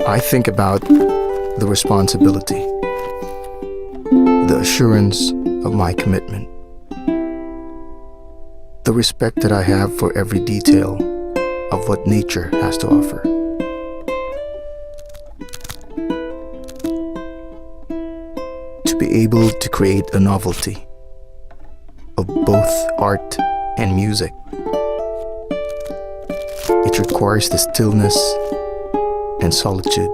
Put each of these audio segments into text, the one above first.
I think about the responsibility, the assurance of my commitment, the respect that I have for every detail of what nature has to offer. To be able to create a novelty of both art and music, it requires the stillness and solitude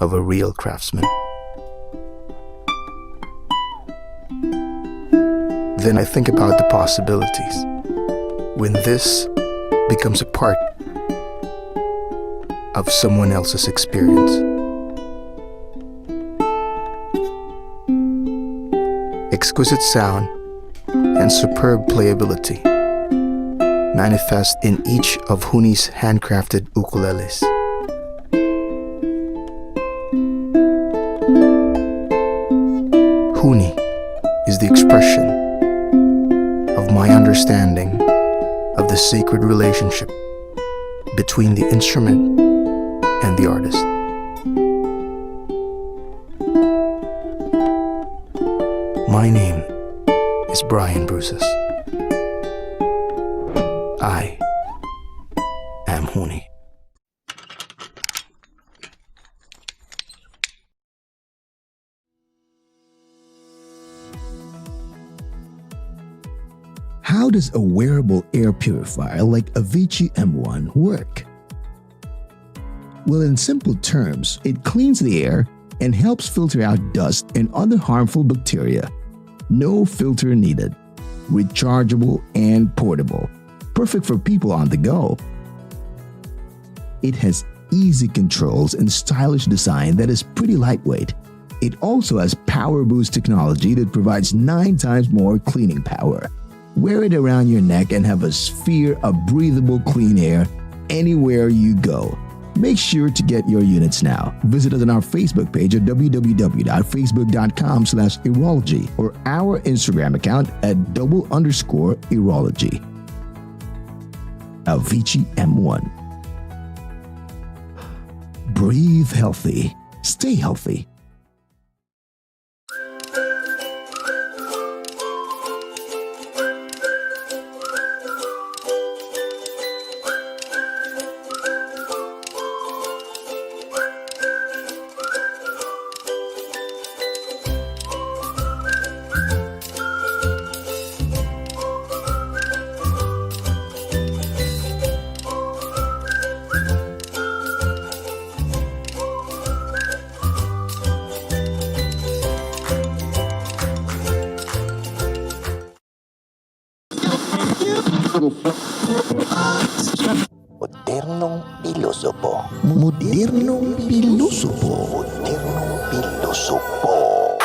of a real craftsman. Then I think about the possibilities when this becomes a part of someone else's experience. Exquisite sound and superb playability manifest in each of Huni's handcrafted ukuleles. Huni is the expression of my understanding of the sacred relationship between the instrument and the artist. My name is Brian Bruces. I am Huni. How does a wearable air purifier like Avicii M1 work? Well, in simple terms, it cleans the air and helps filter out dust and other harmful bacteria. No filter needed. Rechargeable and portable. Perfect for people on the go. It has easy controls and stylish design that is pretty lightweight. It also has power boost technology that provides 9 times more cleaning power. Wear it around your neck and have a sphere of breathable clean air anywhere you go. Make sure to get your units now. Visit us on our Facebook page at www.facebook.com/Erology or our Instagram account at _Erology. Avicii M1. Breathe healthy. Stay healthy. Modernong Pilosopo. Modernong Pilosopo. Modernong Pilosopo.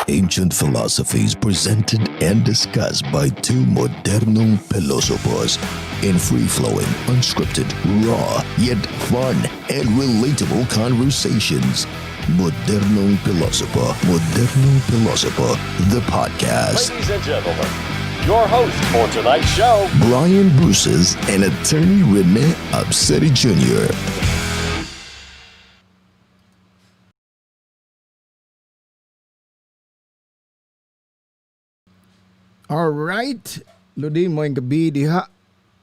Ancient philosophies presented and discussed by two Modernong Pilosopos in free-flowing, unscripted, raw, yet fun and relatable conversations. Modernong Pilosopo. Modernong Pilosopo, the podcast. Ladies and gentlemen, your host for tonight's show, Brian Bruces and attorney Rene Abseri Jr. Alright, Lodi mo yung gabi diha.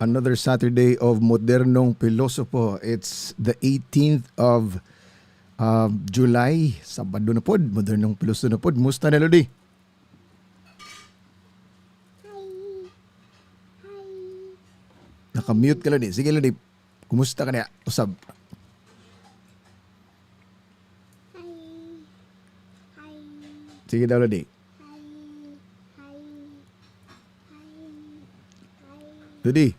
Another Saturday of Modernong Pilosopo. It's the 18th of July. Sabado na pod, Modernong Pilosopo na pod. Musta na, Lodi? Naka-mute ka, Lodi. Sige, Lodi. Kumusta ka na? Usab. Sige daw, Lodi. Lodi.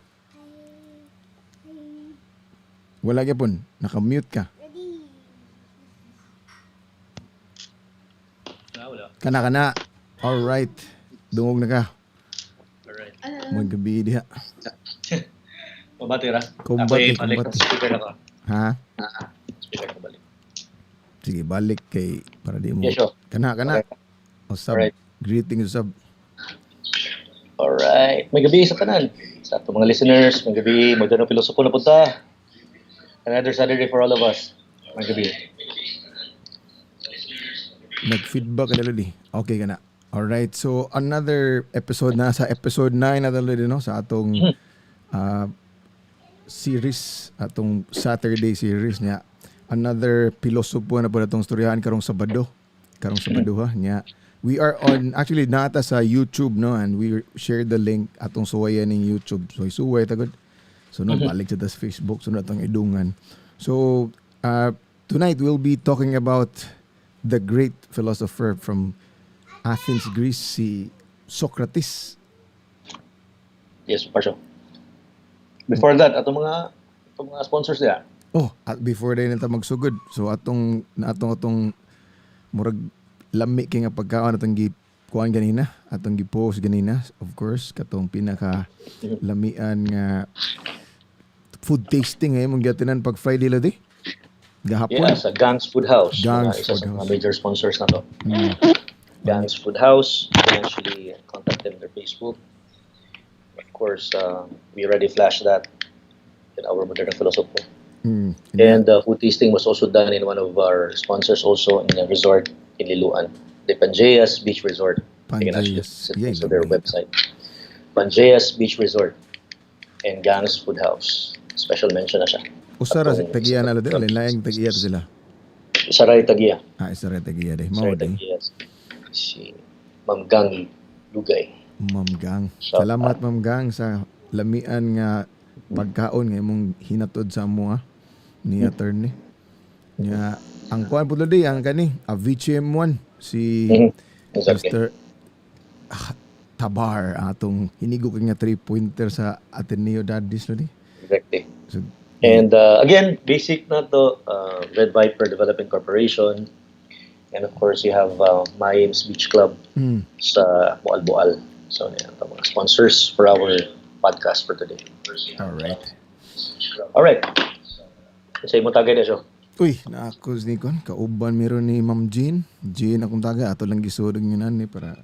Wala ka pun. Naka-mute ka. Kana. Alright. Dungog na ka. Alright. Mga gabi diha. Mabati ra. Kumbati. Speaker ako. Ha? Speaker ko balik. Sige, balik kay para di mo. Yes, sure. Kana. Okay. Usab. Alright. Greetings, usab. Alright. May gabi sa tanan. Sa atong mga listeners, may gabi, Modernong Pilosopo na punta. Another Saturday for all of us. Magabi. Nag-feedback ka na Lodi. Okay ka na. Alright, so another episode na sa episode 9 na Lodi, no? Sa atong ah, series, atong Saturday series niya. Another pilosopo na po na itong storyahan karong Sabado. Karong Sabado ha. Niya. We are on, actually nata sa YouTube, no? And we shared the link atong suwayan ng YouTube. So isuway tagod. Sunod balik sa tas Facebook. Sunod atong idungan. So tonight we'll be talking about the great philosopher from Athens, Greece, si Socrates. Yes, for sure. Before that, atong mga sponsors niya. Oh, at before din nata magsugod. So atong murag lami kay nga pagkaon atong kuan ganina, atong gi-post ganina, of course, katong pinaka lamian nga food tasting ay mong gatinan pag Friday ladi. Gahapon. Yeah, sa Gang's Food House. Gang's Isa Food sa mga House. major sponsors na to. Gang's Food House. You can actually contact them on their Facebook. Of course, we already flashed that in our Modernong Pilosopo. And food tasting was also done in one of our sponsors also in a resort in Liloan. The Pangeas Beach Resort. You can actually Pangeas. visit Yeah, also their yeah. website. Pangeas Beach Resort and Gang's Food House. Special mention na siya. Usara Atong- tagiya na ladi, lain-laing tagiya sila. Saray Tagia. Isa ra tagiya de. Saray Mao di. Tagia. Si Ma'am Gang Lugay. Ma'am Gang. Shout Salamat Ma'am Gang sa lamian nga pagkaon nga imong hinatod sa amo ni attorney. Nya ang kuan pud ladi ang kani Avicii M1 si Exactly. Mr. Tabar atong hinigo kay nga 3-pointer sa Ateneo Dadis ladi. Exactly. So, And again, basic na to, Red Viper Development Corporation. And of course, you have Mayim's Beach Club sa Boal-Boal. So, yan, ito mga sponsors for our podcast for today. alright. Alright. Sa imo tagay na siya. Uy, naakos ni kon kauban meron ni Ma'am Jean. Jean akong taga ato lang gisudog yun ni para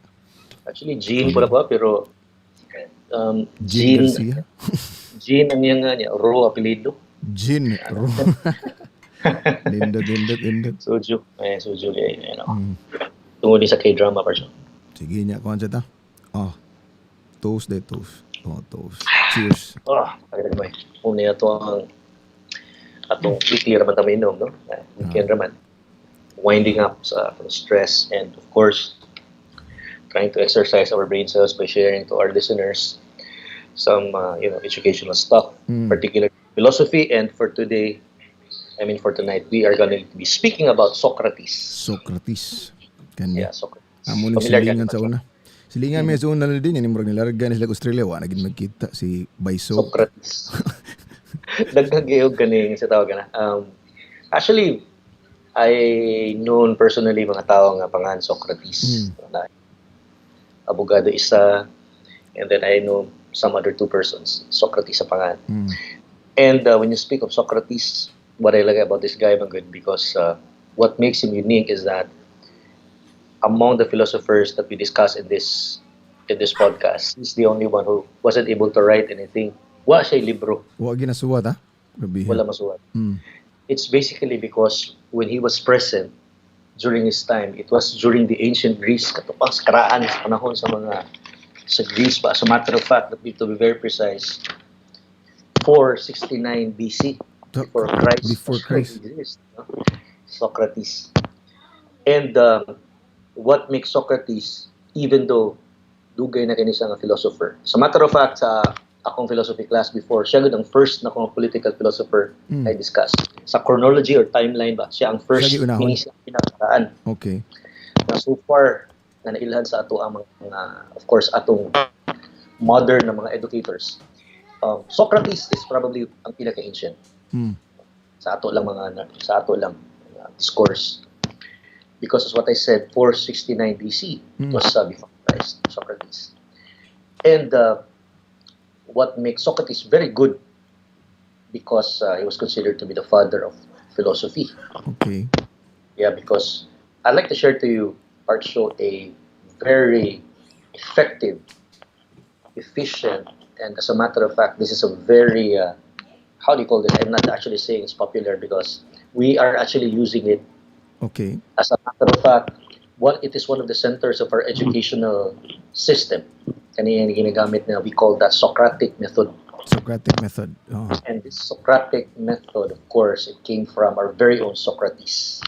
Actually, Jean pala ba, pero Jean Jean, Garcia. Jean ang nga niya, Ro apelido. Jean Ro. Lindot. Soju. Soju kay, tungod din sa K-drama pa siya. Sige niya kuan sa ta. Oh. Toast. Oh, toast. Cheers. Tagay mo eh. Una ito ang atong weekly raman tayo inom, no? Weekend raman. Winding up sa stress and of course, trying to exercise our brain cells by sharing to our listeners some, educational stuff, particularly philosophy. And for tonight, we are going to be speaking about Socrates. Socrates. Kanya. Yeah, Socrates. Amo ni Familiar silingan ka sa ba? una. Silingan may sa una na din yan. Murag nilarga na sila Australia. Wa naging magkita si Baiso. Socrates. Dagdag-iyog ganing sa tawag na. Actually, I known personally mga tao nga pangan Socrates. Na abogado isa, and then I know some other two persons. Socrates sa pangan. And when you speak of Socrates, what I like about this guy, good, because what makes him unique is that among the philosophers that we discuss in this podcast, he's the only one who wasn't able to write anything. Wa siya libro. Wa ginasuwat ha? Grabe. Wala masuwat. It's basically because when he was present during his time, it was during the ancient Greece, katupang karaan sa panahon sa Greece ba. As a matter of fact, to be very precise, 469 BC, before Christ. Before Christ. Exist, no? Socrates. And what makes Socrates, even though dugay na kini siya nga philosopher. As a matter of fact, sa akong philosophy class before, siya gud ang first na kong political philosopher I discussed. Sa chronology or timeline ba, siya ang first Siya giunahon. siya pinakaraan. Okay. Na so far na nailhan sa ato ang mga, of course, atong modern na mga educators. Socrates is probably ang pinaka-ancient. Sa ato lang discourse. Because as what I said, 469 BC was before Christ, Socrates. And what makes Socrates very good, because he was considered to be the father of philosophy. Okay. Yeah, because I'd like to share to you, Art Show, a very effective, efficient, and as a matter of fact, this is a very how do you call this? I'm not actually saying it's popular because we are actually using it Okay. as a matter of fact. It is one of the centers of our educational system. Kanina yung ginagamit na we call that Socratic method. Socratic method. Oh. And this Socratic method, of course, it came from our very own Socrates.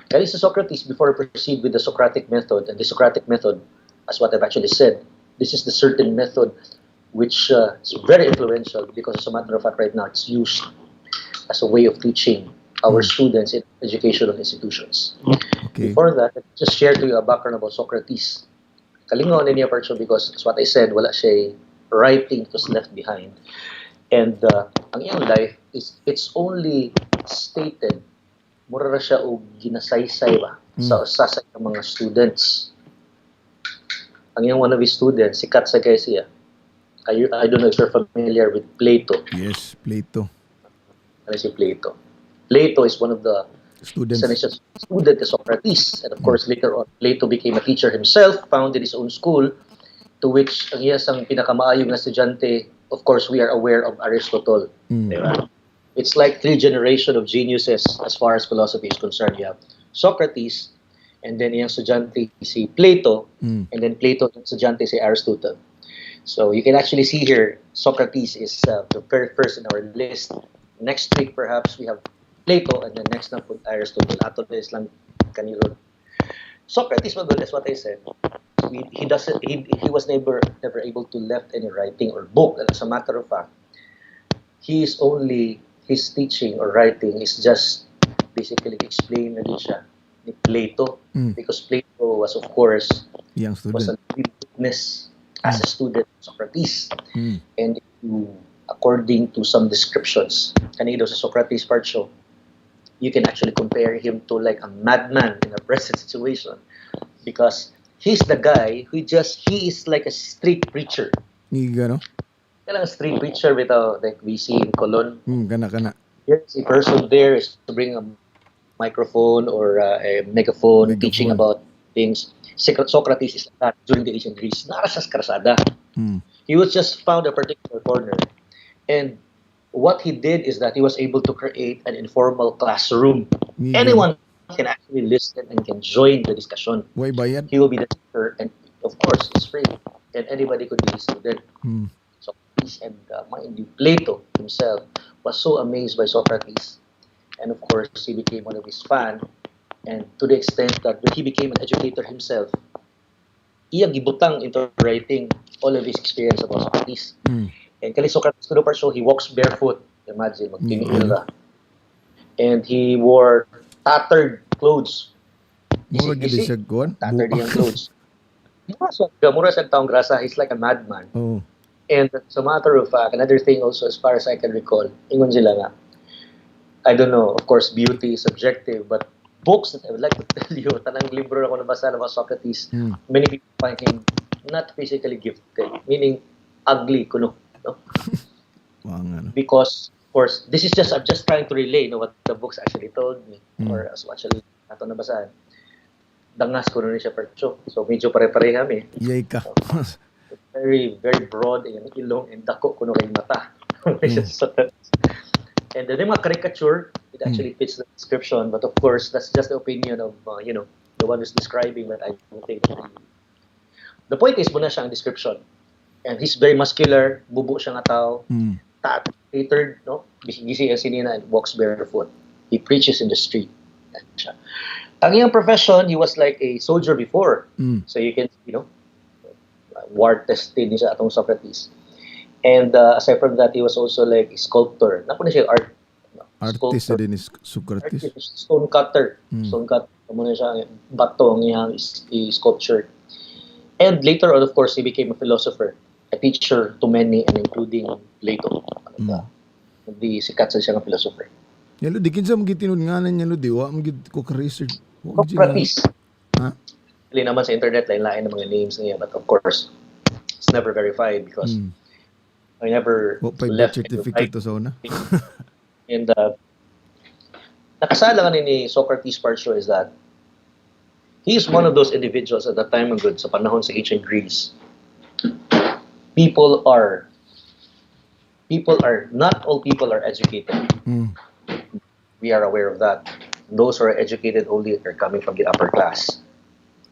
Kaya sa Socrates, before I proceed with the Socratic method, and the Socratic method, as what I've actually said, this is the certain method which is very influential because, as a matter of fact, right now it's used as a way of teaching our students in educational institutions. Okay. Before that, I'll just share to you a background about Socrates. Kalingawan niya person because, as what I said, wala siya writing that was left behind. And ang iyang life is, it's only stated, mura ra siya o ginasaysay ba sa usasay ng mga students. Ang iyang one of his students, sikat sa kay siya. I don't know if you're familiar with Plato. Yes, Plato. Ano si Plato? Plato is one of the Students. isa na siya student of Socrates. And of course, later on, Plato became a teacher himself, founded his own school, to which ang iyang pinakamaayong na estudyante, of course, we are aware of Aristotle. Diba? It's like three generations of geniuses as far as philosophy is concerned. You have Socrates, and then iyang estudyante si Plato, and then Plato ang estudyante si Aristotle. So you can actually see here, Socrates is the very first in our list. Next week, perhaps, we have Plato, and then next na po Aristotle. Ato na Islam kaniro. Socrates, that's what I said. He was never able to left any writing or book. And as a matter of fact, his teaching or writing is just basically explained na din siya ni Plato, because Plato was, of course, Young was a student. witness as a student of Socrates. And according to some descriptions, kanino sa Socrates part show, you can actually compare him to like a madman in a present situation, because he's the guy he is like a street preacher. Gano? Kailang street preacher without like we see in Colon. Kana. Here's a person there is to bring a microphone or a megaphone, teaching about things. Socrates is like that during the ancient Greece. Nara sa krasada. He was just found a particular corner. And what he did is that he was able to create an informal classroom. Anyone can actually listen and can join the discussion. Way bayad? He will be the teacher, and of course, it's free. And anybody could be a student. Socrates and mind you, Plato himself was so amazed by Socrates. And of course, he became one of his fans. And to the extent that when he became an educator himself, iyang gibutang into writing all of his experience about Socrates. And kali Socrates kuno part so he walks barefoot. Imagine, magtiniil ra. And he wore tattered clothes. Mura gid siya kuan. Tattered yung clothes. Mura sa taong grasa, he's like a madman. Oh. And as a matter of fact, another thing also, as far as I can recall, ingon sila nga, I don't know, of course, beauty is subjective, but books that I would like to tell you, tanang libro ako nabasa about Socrates, many people find him not physically gifted, meaning ugly, kuno. No? Because, of course, this is just, I'm just trying to relay what the books actually told me, or as actually, nato nabasaan. Dangas ko na siya per show. So, medyo pare-pare kami. Yay ka. Very, very broad yung ilong and dako kuno kay mata. And then yung mga caricature, it actually fits the description. But of course, that's just the opinion of, the one who's describing, but I don't think the point is, muna siya ang description. And he's very muscular, bubo siya nga tao, tattered, no? Gisi ang sinina and walks barefoot. He preaches in the street. Ang iyang profession, he was like a soldier before. So you can, war tested niya sa atong Socrates. And aside from that, he was also like a sculptor. Napo na siya art. Artist din is Socrates. Stone cutter. Stone cutter. Muna siya bato ang iyang sculpture. And later on, of course, he became a philosopher, a teacher to many, and including Plato. Di sikat sa siya ng philosopher. Yalo, di kinsa mong gitinudnganan niya, di wa mong ko ka-research. Socrates. Ha? Actually naman sa internet, lain-lain ng mga names niya. But of course, it's never verified because I never left certificate to sa una. And nakasala ni Socrates part show is that he is one of those individuals at that time and good sa panahon sa ancient Greece. People are not all people are educated. We are aware of that. Those who are educated only are coming from the upper class.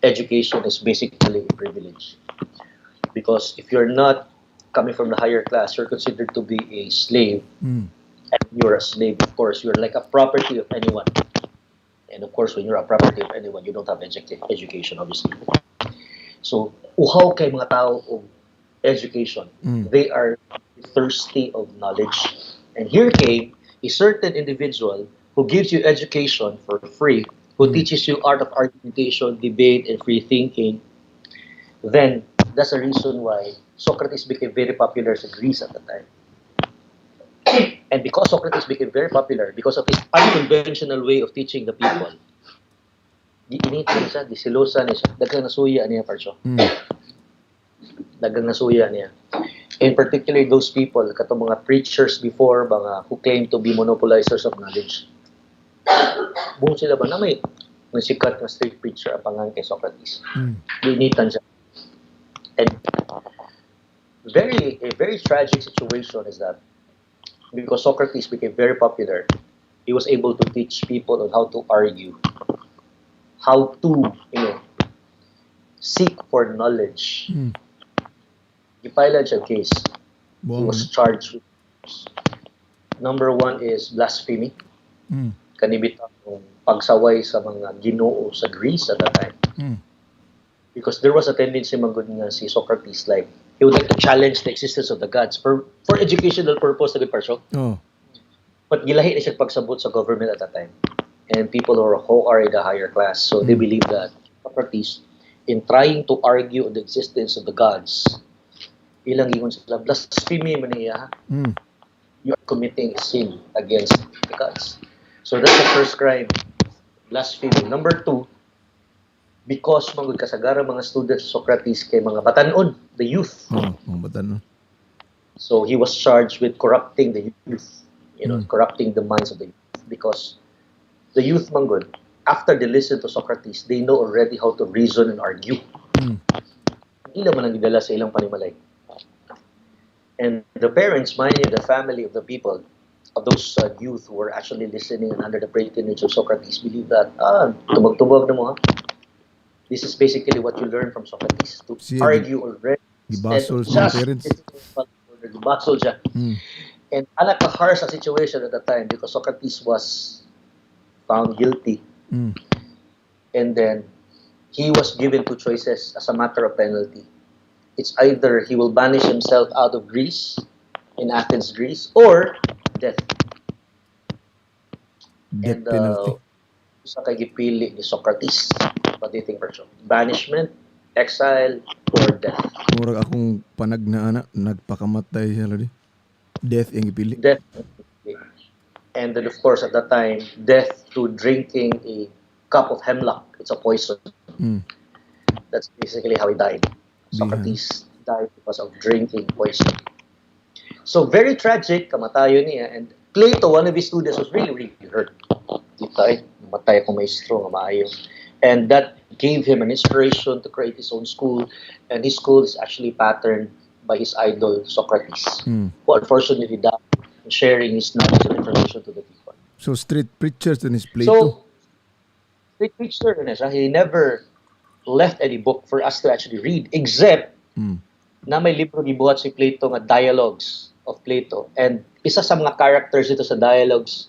Education is basically a privilege. Because if you're not coming from the higher class, you're considered to be a slave. And you're a slave, of course, you're like a property of anyone. And of course, when you're a property of anyone, you don't have education, obviously. So, uhaw kay mga tao of education. They are thirsty of knowledge. And here came a certain individual who gives you education for free, who teaches you art of argumentation, debate, and free thinking. Then, that's the reason why Socrates became very popular in Greece at the time. And because Socrates became very popular, because of his unconventional way of teaching the people, di initin siya, di silosa niya siya, dagang nasuya niya parcho. Dagang nasuya niya. In particular, those people, katong mga preachers before, mga who claim to be monopolizers of knowledge. Buong sila ba na may sikat na street preacher ang pangalan kay Socrates. Di initan siya. And a very tragic situation is that because Socrates became very popular, he was able to teach people on how to argue, how to, seek for knowledge. Gipilan siya case. He was charged with number one is blasphemy. Kanibitang pagsaway sa mga ginoo sa Greece at that time. Because there was a tendency magud nga si Socrates, like he would like to challenge the existence of the gods for educational purpose na parso. But gilahi na siya pagsabot sa government at that time. And people who are in the higher class, so they believe that Socrates, in trying to argue on the existence of the gods, ilang ingon sila, blasphemy man niya. You are committing a sin against the gods. So that's the first crime, blasphemy. Number two, because magud kasagaran mga students of Socrates kay mga batanon, the youth. Mga batanon. So he was charged with corrupting the youth, corrupting the minds of the youth. Because the youth manggod, after they listen to Socrates, they know already how to reason and argue. Ila man ang gidala sa ilang panimalay. And the parents, mind you, the family of the people, of those youth who were actually listening and under the patronage of Socrates, believe that, tubag-tubag na mo ha. This is basically what you learn from Socrates, to argue already. Gibasol sa parents. Gibasol siya. And anak ka-harsh ang situation at the time because Socrates was found guilty. And then he was given two choices as a matter of penalty. It's either he will banish himself out of Greece, in Athens, Greece, or death. Death penalty. Sa kay gipili ni Socrates. What do you think, Percho? Banishment, exile, or death? Murag akong panag na anak, nagpakamatay siya lagi. Death yung ipili. Death. And then, of course, at that time, death to drinking a cup of hemlock. It's a poison. That's basically how he died. Socrates died because of drinking poison. So, very tragic, kamatayo niya. And Plato, one of his students, was really, really hurt. Ditay, namatay akong maestro, nga maayo. And that gave him an inspiration to create his own school. And his school is actually patterned by his idol, Socrates, who unfortunately died in sharing his knowledge and information to the people. So, street preachers in his Plato. So, street preacher, he never left any book for us to actually read, except na may libro gibuhat si Plato nga Dialogues of Plato. And isa sa mga characters dito sa Dialogues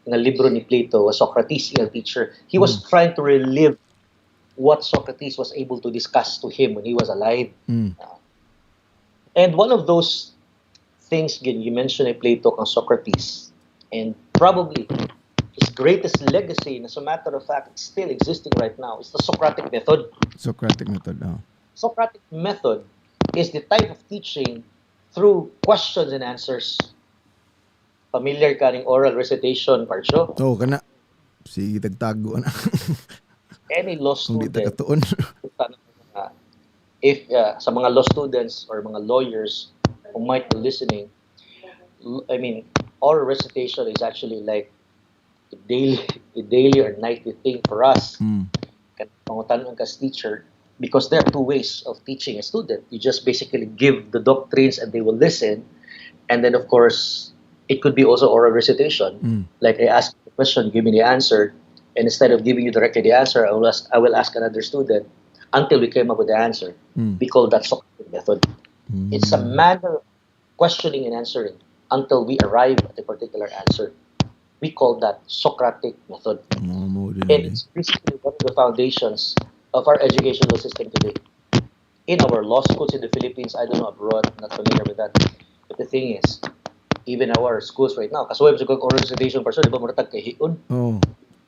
nga libro ni Plato was Socrates, yung teacher. He was trying to relive what Socrates was able to discuss to him when he was alive. And one of those things, again, you mentioned Plato and Socrates, and probably his greatest legacy, and as a matter of fact, it's still existing right now, is the Socratic method. Socratic method, Socratic method is the type of teaching through questions and answers. Familiar ka ng oral recitation, Parcho? Oo, kana. Sige, tagtago na. Any law Kung di student, takatuon. if sa mga law students or mga lawyers who might be listening, I mean, oral recitation is actually like a daily or nightly thing for us. Pangutanong kas teacher, because there are two ways of teaching a student. You just basically give the doctrines and they will listen, And then, of course, it could be also oral recitation. Like I ask the question, give me the answer. And instead of giving you directly the answer, I will ask another student until we came up with the answer. We call that Socratic method. It's a manner of questioning and answering until we arrive at a particular answer. We call that Socratic method. Mo din And ni. it's basically one of the foundations of our educational system today. In our law schools in the Philippines, I don't know abroad, I'm not familiar with that. But the thing is, even our schools right now, kasuway sa oral recitation person, di ba muratag kay hiun? Oh.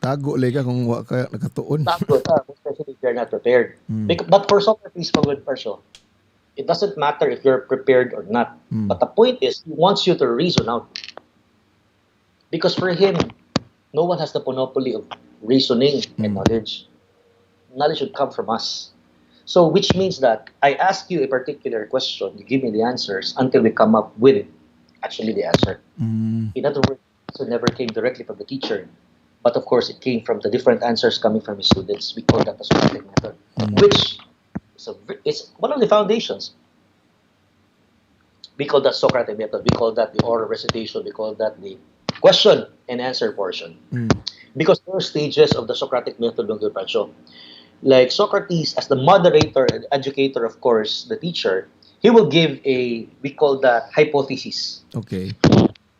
Tago lay ka kung wa ka nakatuon. Takot, especially if you're not prepared. But for Socrates, pagod person, it doesn't matter if you're prepared or not. But the point is, he wants you to reason out. Because for him, no one has the monopoly of reasoning and knowledge. Knowledge should come from us. So, which means that I ask you a particular question, you give me the answers until we come up with actually the answer. In other words, the answer never came directly from the teacher. But of course, it came from the different answers coming from his students. We call that the Socratic method, which is one of the foundations. We call that Socratic method. We call that the oral recitation. We call that the question and answer portion. Because there are stages of the Socratic method ng Gilberto. Like Socrates, as the moderator and educator, of course, the teacher, he will give we call that hypothesis. Okay.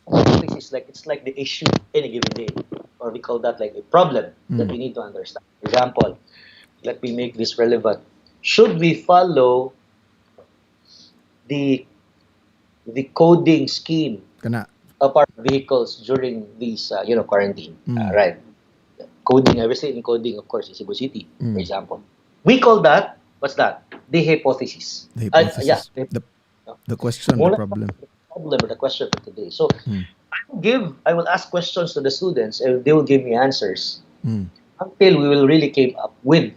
Hypothesis, like it's like the issue any given day. Or we call that like a problem that we need to understand. For example, let me make this relevant. Should we follow the coding scheme Kana. of our vehicles during these, quarantine? Right. Coding, I was saying coding, of course, in Cebu City, for example. We call that, what's that? The hypothesis. The hypothesis. The question, the problem. The problem or the question for today. So, I will ask questions to the students and they will give me answers until we will really came up with,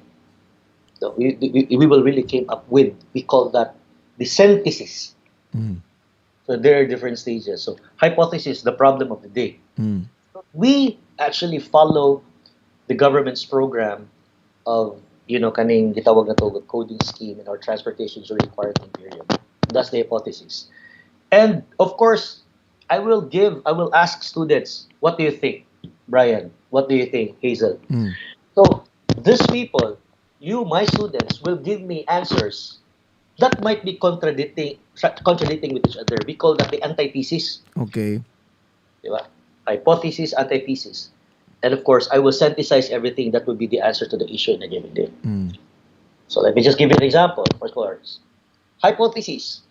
we will really came up with, we call that the synthesis. So there are different stages. So hypothesis, the problem of the day. So we actually follow the government's program of, kaning gitawag na to, coding scheme in our transportation during quarantine period. That's the hypothesis. And of course, I will ask students, what do you think, Brian? What do you think, Hazel? So these people, my students, will give me answers that might be contradicting with each other. We call that the antithesis. Okay. Diba? Hypothesis, antithesis. And of course, I will synthesize everything that would be the answer to the issue in a given day. So let me just give you an example, of course. Hypothesis.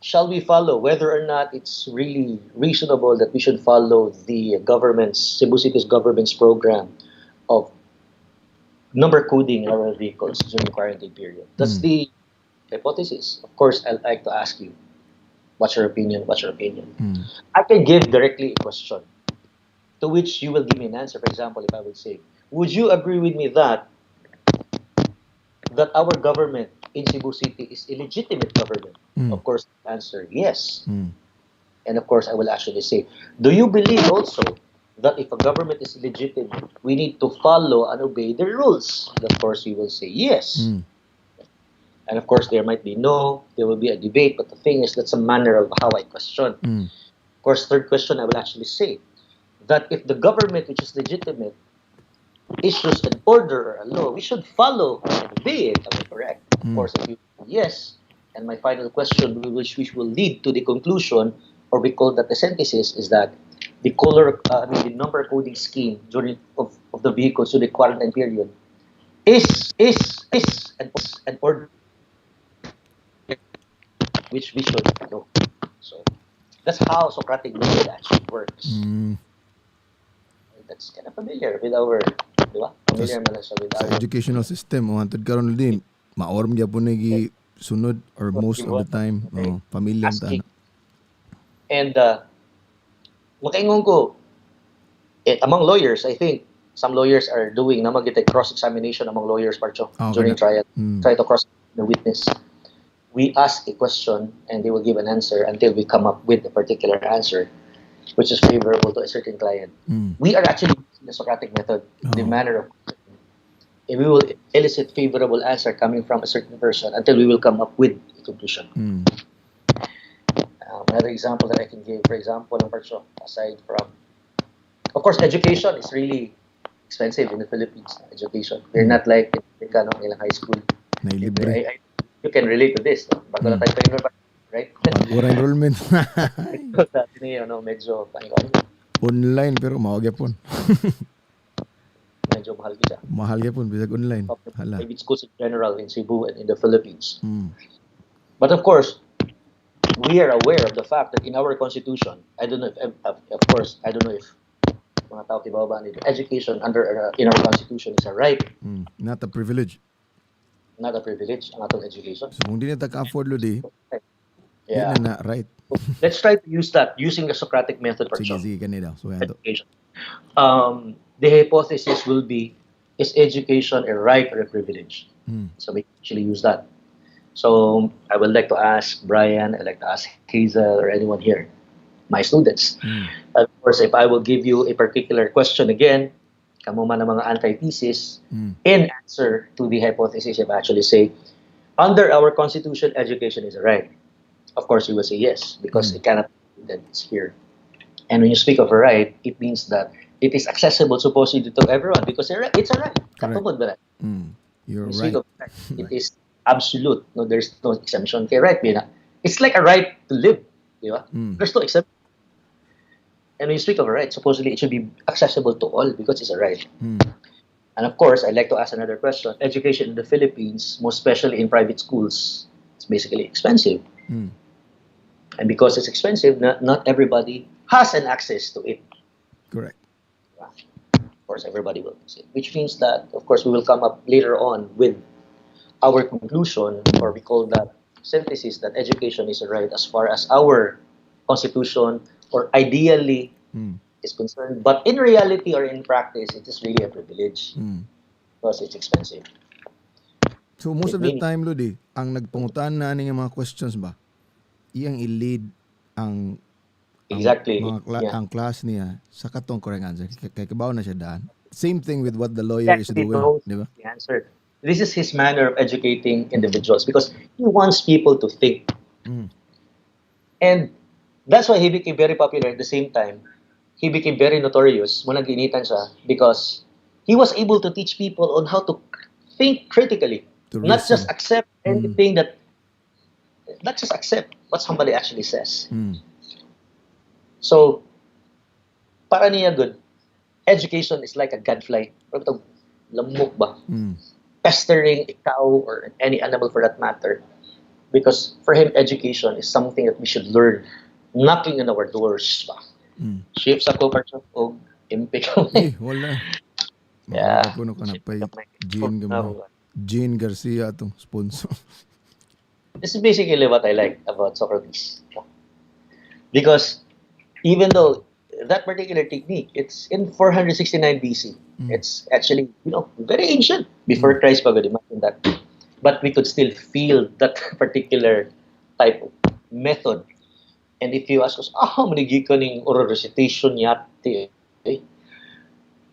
Shall we follow whether or not it's really reasonable that we should follow the Cebu City's government's program of number coding in our vehicles during the quarantine period? That's the hypothesis. Of course, I'd like to ask you, what's your opinion? What's your opinion? I can give directly a question to which you will give me an answer. For example, if I would say, would you agree with me that our government in Cebu City is illegitimate government? Of course, the answer yes. And of course, I will actually say, do you believe also that if a government is legitimate, we need to follow and obey the rules? And of course, we will say yes. And of course, there might be no, there will be a debate, but the thing is, that's a manner of how I question. Of course, third question, I will actually say that if the government, which is legitimate, issues an order or a law, we should follow and obey it. Am I correct? Of course, if you yes, and my final question, which will lead to the conclusion, or we call that the synthesis, is that the the number coding scheme during of the vehicles during the quarantine period is an order which we should know. So that's how Socratic method actually works. That's kind of familiar with our, di ba? Familiar man siya with Sa our educational system, hantod karon din, maorm gyapon nagi sunod or most of the time. Familiar ta. asking. And makaingon ko, among lawyers, I think some lawyers are doing naman kita cross-examination among lawyers, Parcho, during trial. Try to cross the witness. We ask a question and they will give an answer until we come up with a particular answer which is favorable to a certain client. We are actually using the Socratic method, the manner of questioning. And we will elicit favorable answer coming from a certain person until we will come up with a conclusion. Another example that I can give, for example, ng Parsyo, aside from, of course, education is really expensive in the Philippines. Education. We're not like in ilang high school. Nailibre. You can relate to this. No? Bago na tayo pa right? Pag-ura enrollment. Dati niyo, medyo, Online pero mahal gyapon. medyo mahal siya. Mahal gyapon bisag online. Hala. Private schools in general in Cebu and in the Philippines. Mm. But of course, we are aware of the fact that in our constitution, I don't know if, of course, I don't know if mga tao tibaw nito, education in our constitution is a right, Not a privilege. not a privilege, ang atong education. So kung di na ka-afford Lodi, Yeah. di na right. Let's try to use that using the Socratic method for Sige kanina. So yan to. education. The hypothesis will be, is education a right or a privilege? So we actually use that. So I would like to ask Brian, I'd like to ask Hazel or anyone here, my students. Of course, if I will give you a particular question again, kamo man ang mga antithesis, in answer to the hypothesis, if I actually say, under our constitution, education is a right. Of course, you will say yes, because it cannot be that it's here. And when you speak of a right, it means that it is accessible supposedly to everyone because it's a right. Katungod ba? You're When you right. speak of right, it is absolute. No, there's no exemption. Kay right, Bina. It's like a right to live. Di ba? There's no exception. And when you speak of a right, supposedly it should be accessible to all because it's a right. And of course, I'd like to ask another question. Education in the Philippines, most especially in private schools, it's basically expensive. And because it's expensive, not everybody has an access to it. Correct. Of course, everybody will say, which means that, of course, we will come up later on with our conclusion, or we call that synthesis, that education is a right as far as our constitution or ideally is concerned. But in reality or in practice, it is really a privilege because it's expensive. So most of the time Lodi, ang nagpangutan na nga mga questions ba? Iyang i-lead ang Exactly. ang class niya sa katong correct answer. Kay kabaw na siya daan. Same thing with what the lawyer is Actually doing, knows di ba? the answer. This is his manner of educating individuals because he wants people to think. And that's why he became very popular at the same time. He became very notorious when nag-initan siya because he was able to teach people on how to think critically. To Not reason. just accept anything not just accept what somebody actually says. So, para niya good, education is like a gadfly. Or ito, lamok ba? Pestering a cow or any animal for that matter. Because for him, education is something that we should learn. Knocking on our doors ba? Shift sa ko, parang o impik ko. Wala. Yeah. Puno ka na pa Jean Garcia atong sponsor. This is basically what I like about Socrates. Because even though that particular technique, it's in 469 BC. It's actually, very ancient. Before Christ, pag imagine that. But we could still feel that particular type of method. And if you ask us, manigikan ng oral recitation yati,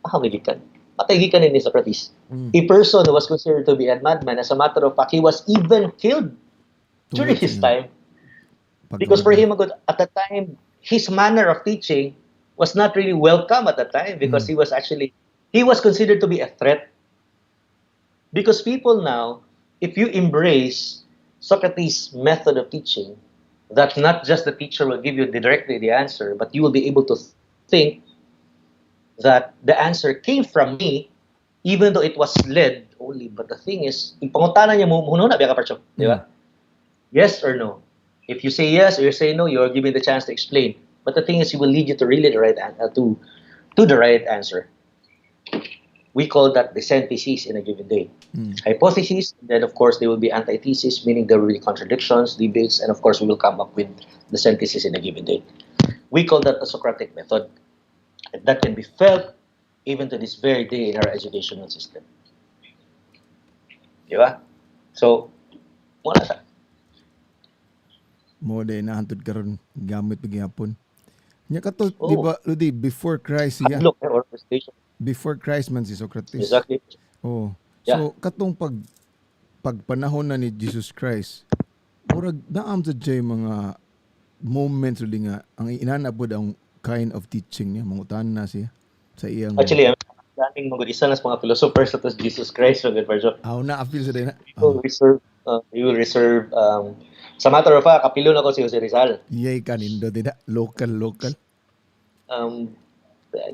manigikan. Matagikan ni Socrates. A person who was considered to be a madman, as a matter of fact, he was even killed during his time. Because for him, at the time, his manner of teaching was not really welcome at the time because he was considered to be a threat. Because people now, if you embrace Socrates' method of teaching, that not just the teacher will give you directly the answer, but you will be able to think that the answer came from me, even though it was led only. But the thing is, ipangutanan niya mo na biya ka parcho, di ba? Yes or no? If you say yes or you say no, you are given the chance to explain. But the thing is, he will lead you to really the right to the right answer. We call that the synthesis in a given day. Hypothesis, then of course there will be antithesis, meaning there will be contradictions, debates, and of course we will come up with the synthesis in a given day. We call that the Socratic method. And that can be felt even to this very day in our educational system. Di ba? So, wala sa. Mo day na hantod karon gamit pagyapon. Nya kato, di ba, Ludi, before Christ siya. Look, or station. Before Christ man si Socrates. Exactly. Oh. Yeah. So katong pagpanahon na ni Jesus Christ, murag naam sa jay mga moments uli nga ang inanapod ang kind of teaching niya, mangutan na siya sa iyang Actually, ang daming mga isa na sa mga philosophers sa Jesus Christ, so good version. na appeal sa din na. We will reserve, sa matter of fact, kapilon ako si Jose Rizal. Yay kanindo din na. Local.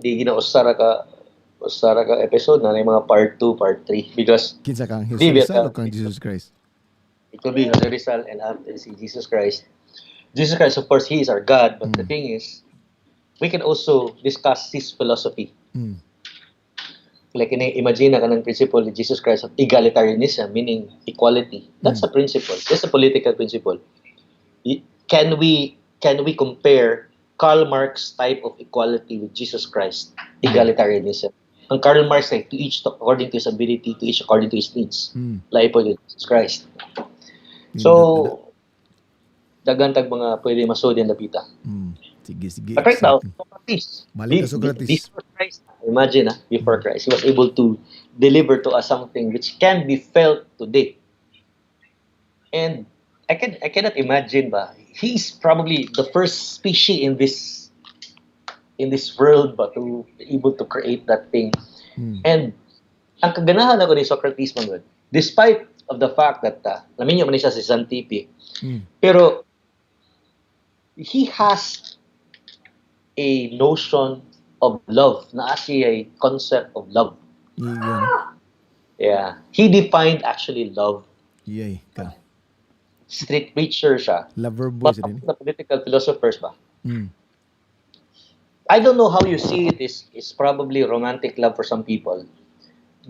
Di ginausara ka episode na yung mga part 2, part 3 because Kinsa kang Di, Rizal o kang Jesus Christ? it could be Jose Rizal and after si Jesus Christ. Jesus Christ, of course, He is our God, but the thing is, we can also discuss His philosophy. Mm. Like, imagine ka ng principle ni Jesus Christ of egalitarianism, meaning equality. That's a principle. That's a political principle. Can we compare Karl Marx type of equality with Jesus Christ, egalitarianism? Ang Karl Marx ay to each according to his ability, to each according to his needs. Like po Jesus Christ. So, dagantag mga pwede masod yan napita. Sige. But right now, Socrates. Balik na Socrates. Before Christ, imagine, before Christ, he was able to deliver to us something which can be felt today. And I cannot imagine ba, he's probably the first species in this world ba to be able to create that thing. And ang kaganahan ako ni Socrates man, despite of the fact that naminyo man siya si Xantippe, pero he has a notion of love, na siya a concept of love. Yeah. He defined actually love. Yay ka. Street preacher siya. Lover boy But sa din. the political philosophers ba? I don't know how you see it is probably romantic love for some people.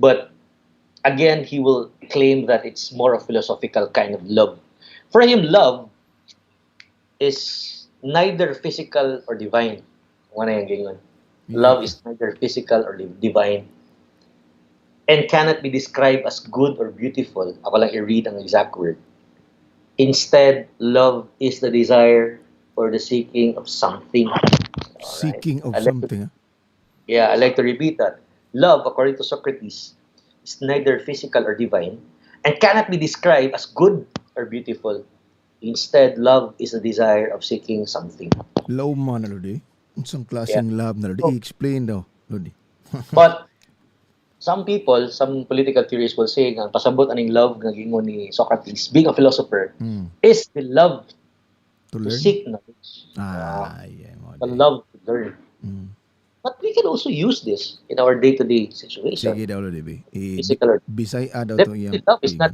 But again, he will claim that it's more of philosophical kind of love. For him, love is neither physical or divine. Love is neither physical or divine and cannot be described as good or beautiful. Ako lang i-read ang exact word. Instead, love is the desire or the seeking of something. Seeking of something. I like to repeat that. Love, according to Socrates, is neither physical or divine and cannot be described as good or beautiful. Instead, love is the desire of seeking something. Love man na lodi. Unsang klaseng love na lodi? I-explain daw, lodi. But some people, some political theorists will say nga pasabot aning love nga gingon ni Socrates, being a philosopher, is the love to seek knowledge. The love to learn. But we can also use this in our day-to-day situation. Sige daw lodi. Physical or Bisay daw to iyang. love is not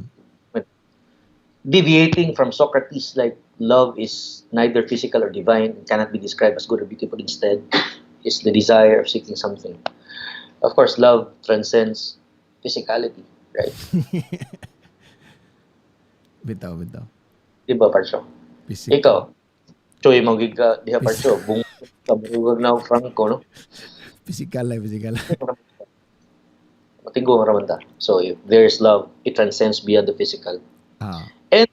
deviating from Socrates, like love is neither physical or divine and cannot be described as good or beautiful. Instead, is the desire of seeking something. Of course, love transcends physicality, right? Bitaw. Di ba, Parcho? Physical. Ikaw, choy magig ka, di ba, Parcho? Bung kamarugag na Franco, no? Physical. Matinggo ang ramanda. So, if there is love, it transcends beyond the physical. And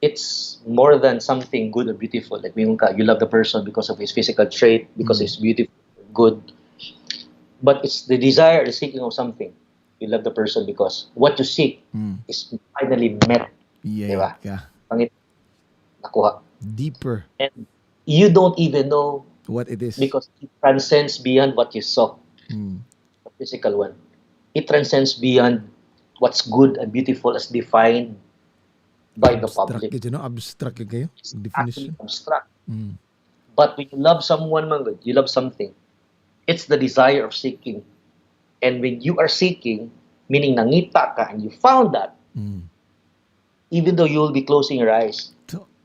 it's more than something good or beautiful. Like, you love the person because of his physical trait, because he's beautiful, good. But it's the desire, the seeking of something. You love the person because what you seek is finally met. Yeah. Pangit, nakuha. Deeper. And you don't even know what it is. Because it transcends beyond what you saw. The physical one. It transcends beyond what's good and beautiful as defined by the public. Abstract kayo? It's Definition? actually abstract. But when you love someone, you love something. It's the desire of seeking. And when you are seeking, meaning nangita ka and you found that, even though you will be closing your eyes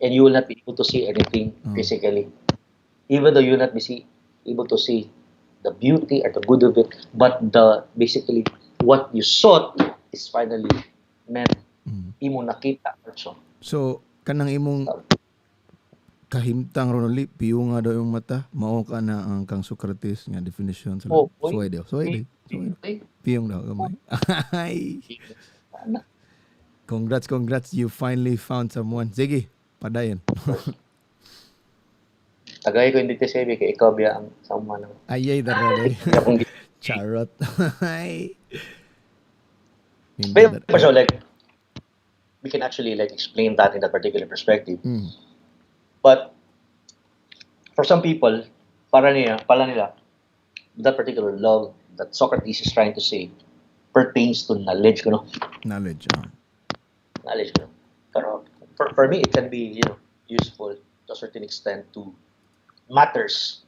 and you will not be able to see anything physically, even though you will not be able to see the beauty or the good of it, but basically what you sought is finally met. Imo nakita. So, kanang imong kahimtang ronoli, piyo nga daw yung mata, mao ka na ang kang Socrates nga definition sa love. Suway. Piyong daw gamay. Ay. Congrats, you finally found someone. Sige, padayon. Tagay ko hindi sabi kay ikaw biya ang someone. Ayay daray. Charot. Ay. But so like we can actually like explain that in that particular perspective. But For some people, pala nila, that particular love that Socrates is trying to say pertains to knowledge, Knowledge. knowledge, Pero for me, it can be, useful to a certain extent to matters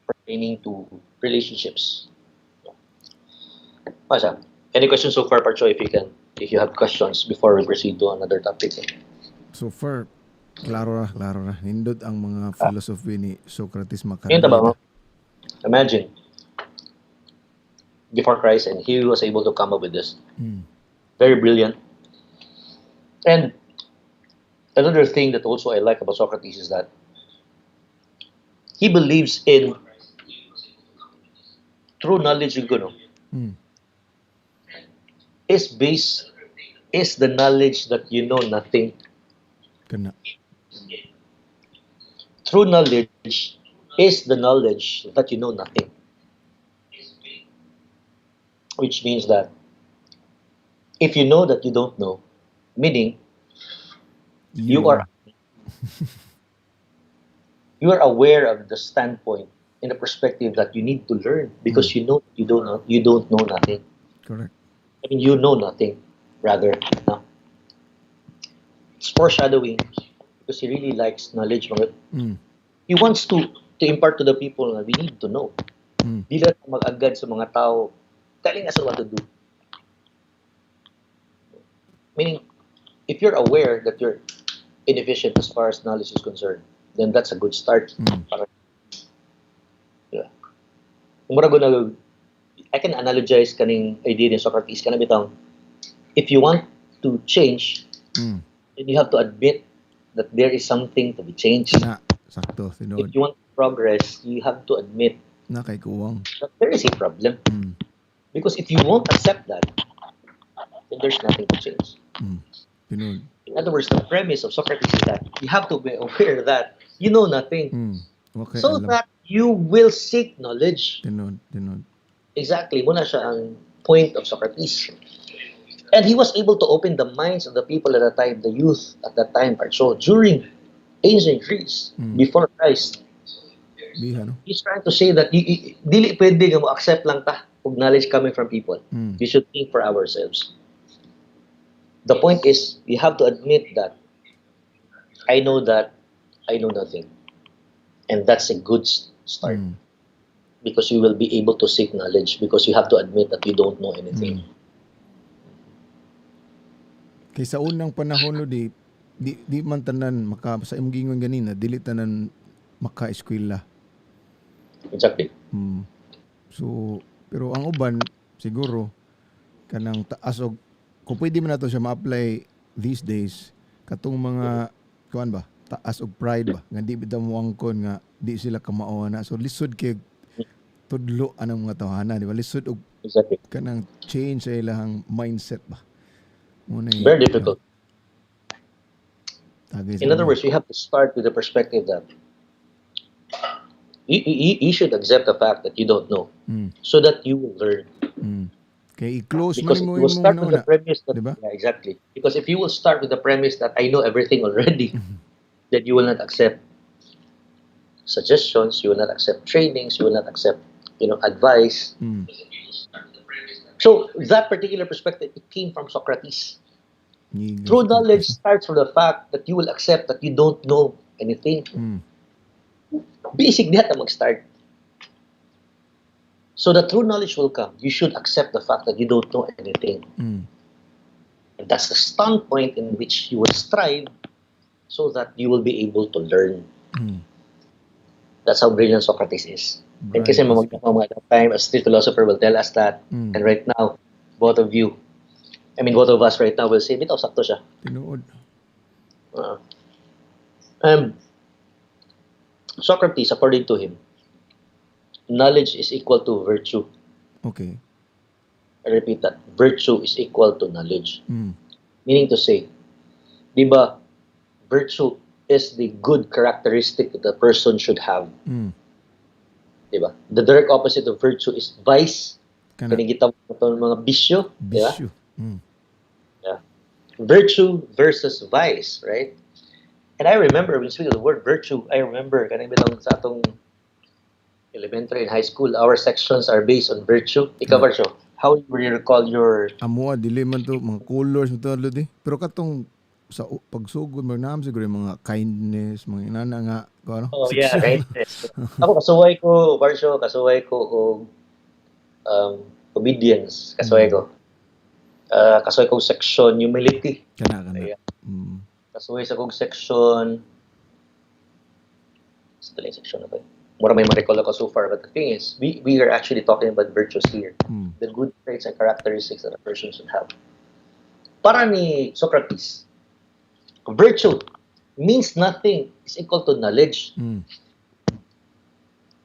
pertaining to relationships. Masa, any questions so far, Parcho? If you have questions before we proceed to another topic. So far, klaro na. Nindot ang mga philosophy ni Socrates Yun makarelate. Imagine, before Christ, and he was able to come up with this. Very brilliant. And another thing that also I like about Socrates is that he believes in true knowledge, is the knowledge that you know nothing. Kana. True knowledge is the knowledge that you know nothing. Which means that if you know that you don't know, meaning you are aware of the standpoint in the perspective that you need to learn because you know you don't know nothing. Correct. I mean, you know nothing, rather. No? It's foreshadowing because he really likes knowledge. He wants to impart to the people na we need to know. Di lang mag-agad sa mga tao telling us what to do. Meaning, if you're aware that you're inefficient as far as knowledge is concerned, then that's a good start. Yeah. I can analogize kaning idea ni Socrates kana bitang, if you want to change, then you have to admit that there is something to be changed. Sakto, If you want to progress, you have to admit kay kuwang. that there is a problem. Because if you won't accept that, then there's nothing to change. Tinod. In other words, the premise of Socrates is that you have to be aware that you know nothing. Okay, So alam. that you will seek knowledge. Tinod. Exactly. Muna siya ang point of Socrates. And he was able to open the minds of the people at that time, the youth at that time. So during ancient Greece, before Christ, Biha, no? he's trying to say that dili pwede nga mo accept lang ta og knowledge coming from people. We should think for ourselves. The point is, you have to admit that I know nothing. And that's a good start. Because you will be able to seek knowledge because you have to admit that you don't know anything. Kay sa unang panahon no di man tanan sa imong gingon ganina dili tanan maka-eskwela. Exactly. So pero ang uban siguro kanang taas og kung pwede man nato siya ma-apply these days katong mga kuan ba taas og pride ba nga di bitaw mo angkon nga di sila kamao na so lisod kay tudlo anang mga tawhana di ba lisod og Exactly. kanang change sa ilang mindset ba. Very difficult. In other words, you have to start with the perspective that you should accept the fact that you don't know so that you will learn. Kay i-close Because man mo if you will start with the premise that, diba? yeah, exactly. Because if you will start with the premise that I know everything already, then you will not accept suggestions, you will not accept trainings, you will not accept, advice. So that particular perspective, it came from Socrates. True knowledge starts from the fact that you will accept that you don't know anything. Basic that mag-start. So the true knowledge will come. You should accept the fact that you don't know anything. And that's the standpoint in which you will strive so that you will be able to learn. That's how brilliant Socrates is. And kasi mga time, a street philosopher will tell us that. And right now, both of us right now will say, bitaw, sakto siya. Tinuod. Socrates, according to him, knowledge is equal to virtue. Okay. I repeat that. Virtue is equal to knowledge. Meaning to say, di ba, virtue is the good characteristic that a person should have. Di ba? The direct opposite of virtue is vice. Kanigita mo ito mga bisyo. Bisyo. Yeah. Virtue versus vice, right? And I remember, when you speak of the word virtue, I remember, kanang bilang sa atong elementary and high school, our sections are based on virtue. Ikaw, Virtue, how do you recall your... Amo dili man to mga colors mo to Lodi. Pero katong sa pagsugod mo naam siguro yung mga kindness, mga inana nga ano, Oh, yeah, section. kindness. Ako, kasuway ko, og obedience, kasuway ko. Kasuway ko section, humility. Kana. Ayan. Mm. Kasuway sa kong section, sa taling section na ba? Mura may ma-recall ako so far, but the thing is, we are actually talking about virtues here. The good traits and characteristics that a person should have. Para ni Socrates, virtue means nothing is equal to knowledge.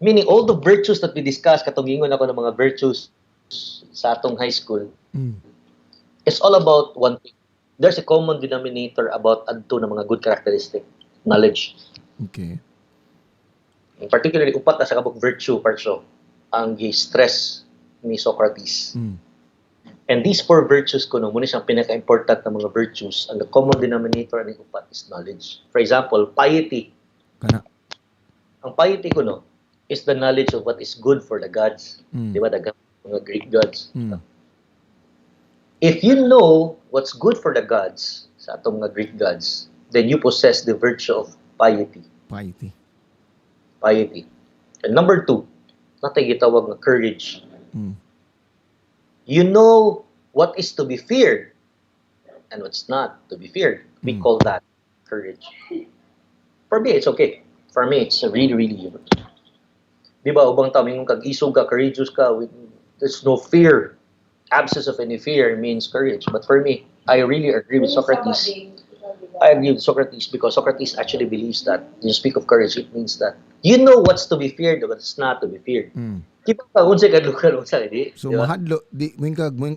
Meaning, all the virtues that we discussed, katugingon ako ng mga virtues sa atong high school, it's all about one thing. There's a common denominator about adto ng mga good characteristic, knowledge. Okay. Particularly, upat na sa kabuk virtue, Parso, ang gi-stress ni Socrates. And these 4 virtues ko, muna siyang pinaka-important na mga virtues, ang the common denominator ng upat is knowledge. For example, piety. Kana. Ang piety ko, is the knowledge of what is good for the gods. Di ba? Mga Greek gods. If you know what's good for the gods, sa atong mga Greek gods, then you possess the virtue of piety. Piety. And number 2, natay gitawag na courage. You know what is to be feared and what's not to be feared. We call that courage. For me, it's okay. For me, it's really, really good. Di ba, ubang tao, yung kag-isog ka, courageous ka, there's no fear. Absence of any fear means courage. But for me, I really agree with Socrates. I agree with Socrates because Socrates actually believes that when you speak of courage, it means that you know what's to be feared and what's not to be feared. Di ba, unsay kadlukan, unsay, di? So Di ba? mahadlo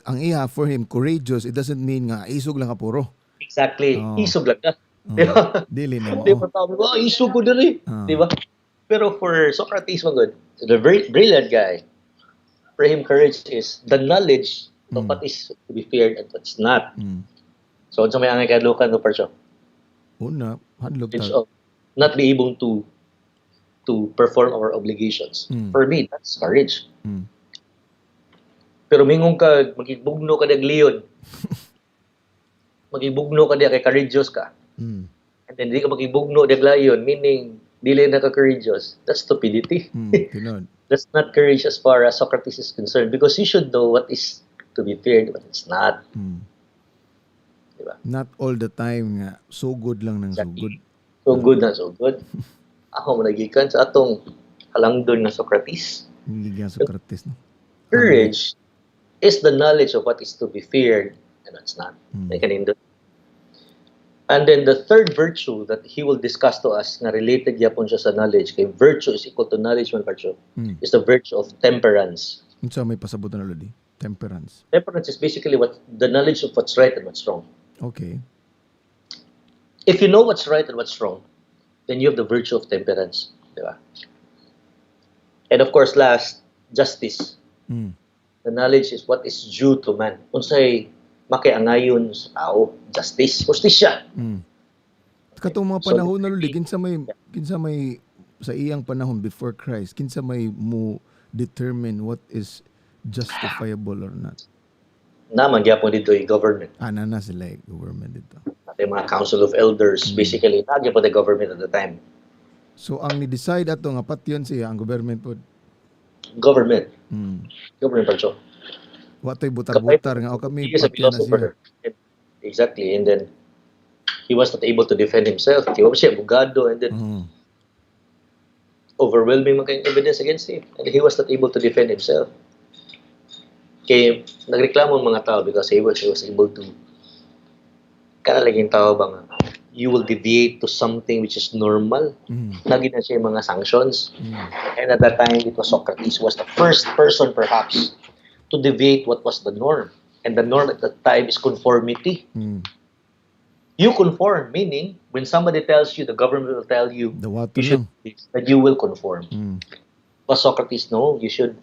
ang iya for him courageous, it doesn't mean nga isog lang ka puro. Exactly. Oh. Isog lang ka. Di ba? Dili na mo. Di ba tao, isog ko dali. Di ba? Pero for Socrates, the very brilliant guy, for him, courage is the knowledge of what is to be feared and what's not. So, may angay kadlukan no Parso? Una, hadlok Which ta. of not be able to perform our obligations. For me, that's courage. Pero mingong ka, magibugno ka leon. Magibugno ka kay courageous ka. And then di ka magibugno leon, meaning dili na ka courageous. That's stupidity. Tinod. That's not courage as far as Socrates is concerned, because you should know what is to be feared, what it's not. Diba? Not all the time nga so good lang nang so good. So good na so good. Ako managikan sa atong halangdon na Socrates. Hindi nga Socrates, no? Courage is the knowledge of what is to be feared and what's not. May kanindot. And then the third virtue that he will discuss to us na related yapon siya sa knowledge, kay virtue is equal to knowledge man virtue, is the virtue of temperance. Unsa may pasabutan na Lodi? Temperance. Temperance is basically the knowledge of what's right and what's wrong. Okay. If you know what's right and what's wrong, then you have the virtue of temperance. Diba? And of course, last, justice. The knowledge is what is due to man. Unsay makiangayon sa tao, justice, justisya. Katong mga panahon na Lodi, kinsa may sa iyang panahon before Christ, kinsa may mo determine what is justifiable or not. Naman gyapon dito yung government. Na sila government dito. At yung mga council of elders, basically, nagyapon the government at the time. So ang ni-decide ato nga patyon siya ang government po. Government. Government also. Watoy butar-butar nga o kami He is a patyon na siya. philosopher. Exactly. And then, he was not able to defend himself. He was siya abogado, and then overwhelming mga evidence against him. And he was not able to defend himself. Kaya nagreklamo ang mga tao because he was able to kanalaging tao bang you will deviate to something which is normal. Lagi na siya yung mga sanctions. And at that time, it was Socrates was the first person perhaps to deviate what was the norm. And the norm at that time is conformity. You conform, meaning when somebody tells you, the government will tell you, The you should that you will conform. But Socrates, no, you should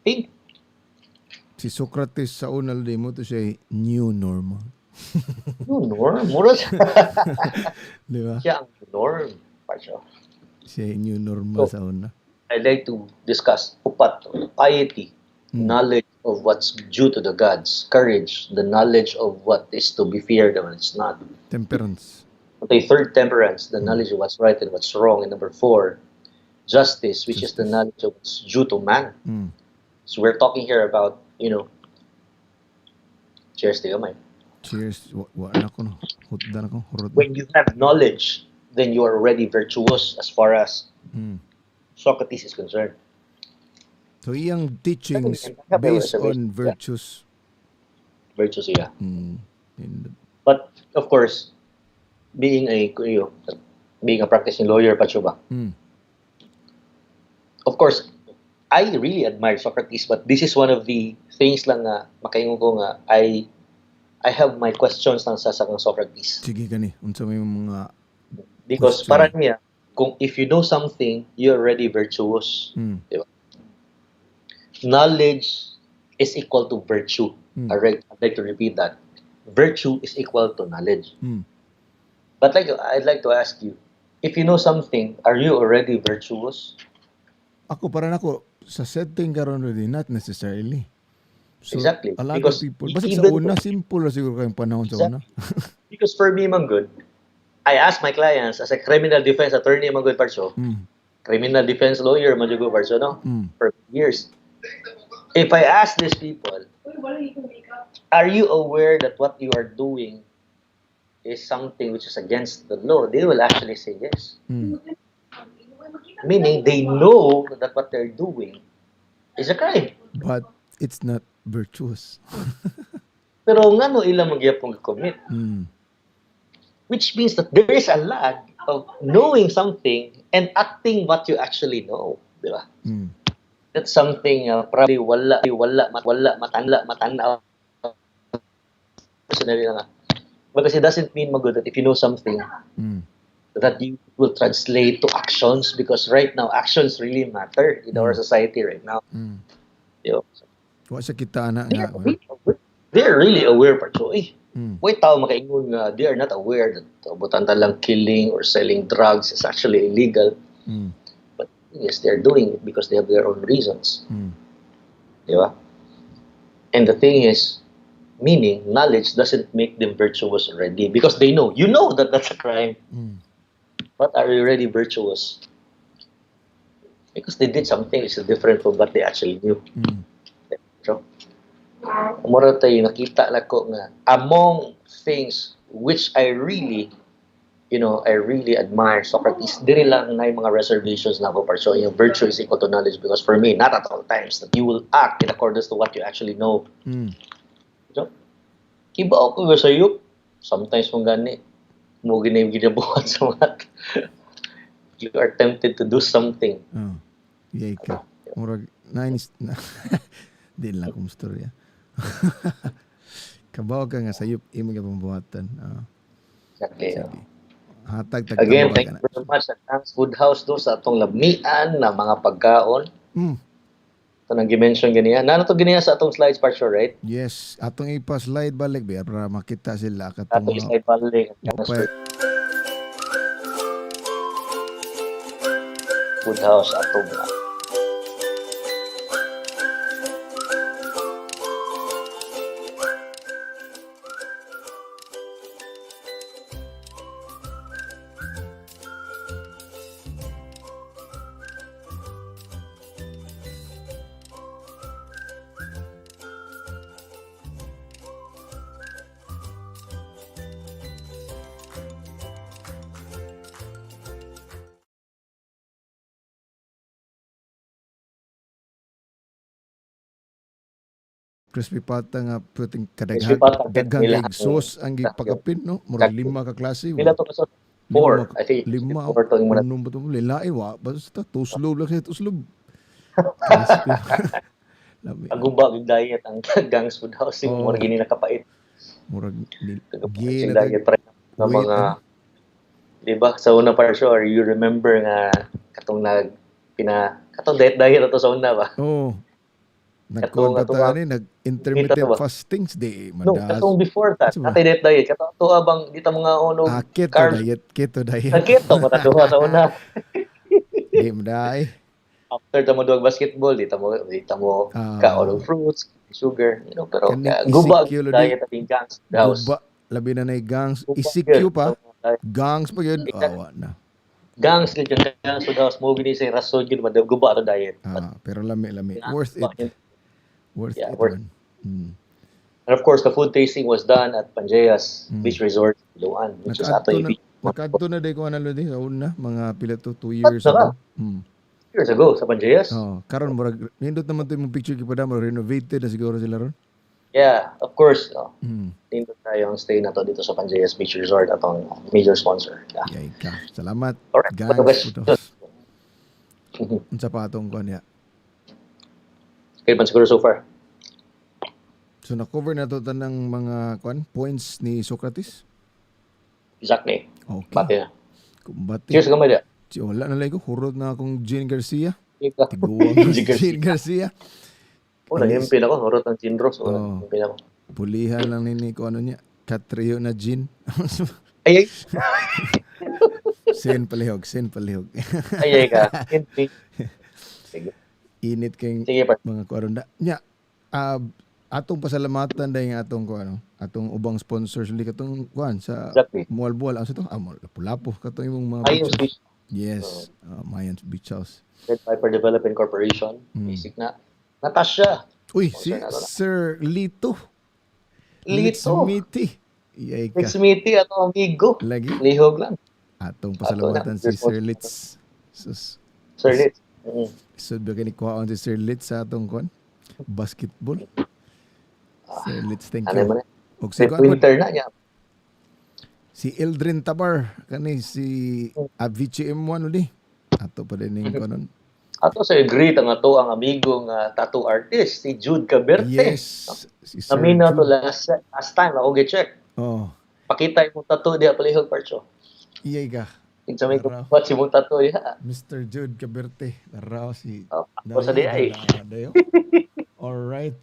think. Si Socrates sa una Lodi mo to siya new normal. New norm. Mura Di ba? siya ang norm. Pacho. Siya yung new normal So, sa una. I'd like to discuss upat, piety, knowledge of what's due to the gods, courage, the knowledge of what is to be feared and what's not. Temperance. Okay, third, temperance, the knowledge of what's right and what's wrong. And number four, justice, which is the Justice. knowledge of what's due to man. Mm. So we're talking here about, cheers to you, man. Cheers. Na ko no. Hutda na ko. Hurot na. When you have knowledge, then you are already virtuous as far as Mm. Socrates is concerned. So iyang teachings I have a based reservation. on virtues. Virtuous, yeah. In But of course, being a being a practicing lawyer, Pachuba, mm. of course, I really admire Socrates, but this is one of the things lang nga makaingon ko nga I have my questions lang sa kang Socrates. Sige gani. Unsa may mga Because question. para niya, kung if you know something, you're already virtuous. Mm. Diba? Knowledge is equal to virtue. I'd like to repeat that. Virtue is equal to knowledge. Mm. But I'd like to ask you, if you know something, are you already virtuous? Ako para nako sa setting karon really not necessarily. So, Exactly. a lot Because of people. Basta sa even una, simple na siguro kayong panahon sa una. Because for me, Manggod, I ask my clients as a criminal defense attorney, Manggod Parso, criminal defense lawyer, Manggod Parso, no? For years. If I ask these people, are you aware that what you are doing is something which is against the law? They will actually say yes. Meaning they know that what they're doing is a crime. But it's not virtuous. Pero nga no ilang magyapong commit. Which means that there is a lag of knowing something and acting what you actually know. Di ba? That's something probably wala matanaw. Personally lang. Because it doesn't mean Magud that if you know something, that you will translate to actions, because right now actions really matter in our society right now. Di ba? Wa sa kita na nga. They're really aware pa. So, wait tao makaingon nga they are not aware that butanta lang killing or selling drugs is actually illegal. But yes, they're doing it because they have their own reasons. Di ba? And the thing is, meaning, knowledge doesn't make them virtuous already because they know. You know that that's a crime. But are you really virtuous? Because they did something which is different from what they actually knew. So, umura tayo nakita na ko nga among things which I really admire Socrates, diri lang na yung mga reservations na ako so yung virtue is equal to knowledge, because for me, not at all times that you will act in accordance to what you actually know. So, iba ako sa iyo, sometimes mong gani, mo ginabuhat sa mat. You are tempted to do something. Yay ka. Murag, nice. Di lang akong storya. Kabaw ka nga sayop, imo ka pambuhatan. Exactly. Hatag Again, tagtawa thank ka you na. very much at Thanks Food House do sa atong lamian na mga pagkaon. Ito nang gimension ganiya. Nano to ganiya sa atong slides part, sure, right? Yes, atong ipa-slide balik ba para makita sila katong Atong slide balik. Wapay. Food House atong crispy pata nga puting Crispy pata, daghang nila- egg sauce ang gipagapin no murag lima ka klase Pila to kaso? Four. I think lima four to yung muna. unom ba to lilai wa basta tuslob lang sa tuslob crispy labi Aguba yung diet ang Gangs Food House. Yung Oh. mga gini nakapait. murag Yung diet right na mga di ba sa una part sure you remember nga katong katong diet to sa una ba? oh Nagkuhan pa tayo katong nag-intermittent ba? fastings, di No, madas. katong before that, Ano ba? natay diet. Katong to abang di ta mga unog Keto carbs. diet, keto diet. Nagkito mo duha sa una. Di maday. After ta mo duwag basketball, di ta mo ka all of fruits, sugar, pero Kaning guba ECQ lo di, diet ating gangs sa house. guba, labi na gangs. Guba ECQ yun. pa, gangs pa yun. Awa na. Gangs gid yung gangs sa house mo gini sa rason gid man guba ato diet. But Pero lami. Worth guba it. yun. Worth Yeah, it worth man. Mm. And of course, the food tasting was done at Pangea's Beach Resort, Luan, which is ato yung beach. Nakadto na day ko ano di sa una, mga pila to 2 What years na ka? ago. Mm. Years ago sa Pangea's. Karon murag nindot naman to yung picture kipada mo renovated na siguro sila ron. Yeah, of course. Mm. Nindot tayo ang stay na to dito sa Pangea's Beach Resort atong major sponsor. Yeah. Yay ka. Salamat. Alright. Gangs putos. Unsa pa atong kuan ya. Okay, man siguro so far. So na-cover na to tanang mga kuan points ni Socrates. Exactly. Okay. Bati na. Kumbati. Cheers ka mo dyan. Wala na lang ko hurot na akong Jean Garcia. Ika. Tiguang Jean Garcia. Nag-impin ako. Horot ng Gin Rose. Oh. Nag-impin ako. Pulihan lang nini ko ano niya. Katrio na Jean. Ay. Sen palihog. Ay ka. Sige. Init kayong Sige pa. mga kuaron da. Nya, atong pasalamatan dahil nga atong kuan, atong ubang sponsors li katong kuan sa Exactly. Mualbual. Ano sa to? Lapu-lapu katong imong mga Ayun, beach house. speech. Yes, Mayans Beach House. Red Piper Development Corporation. Basic na. Natasha. Uy, Oh, si sir, Sir Lito. Lito. Miti. Iyay ka. Next meeting, ato amigo. Lagi. Lihog lang. Atong pasalamatan si Sir Litz. Sus. Sir Lit. So, baka ni kuhaan si Sir Litz sa atong kuan. Basketball. Sir Litz, thank Ano mo you. na? Og si kuan Winter na niya. si Eldrin Tabar kani si Avicii M1 uli. Ato pa din ning kuan. Ato sa greet ang ato ang amigo nga tattoo artist, si Jude Caberte. Yes. Si Sir Namin na to Jude. last time, ako gi-check. Oh, Pakita yung tattoo diya palihog, Parcho. iyay ka. Tingsa may Araw. kupat si mong tattoo diya. Mr. Jude Caberte. Naraw si Ako sa diya eh. All right.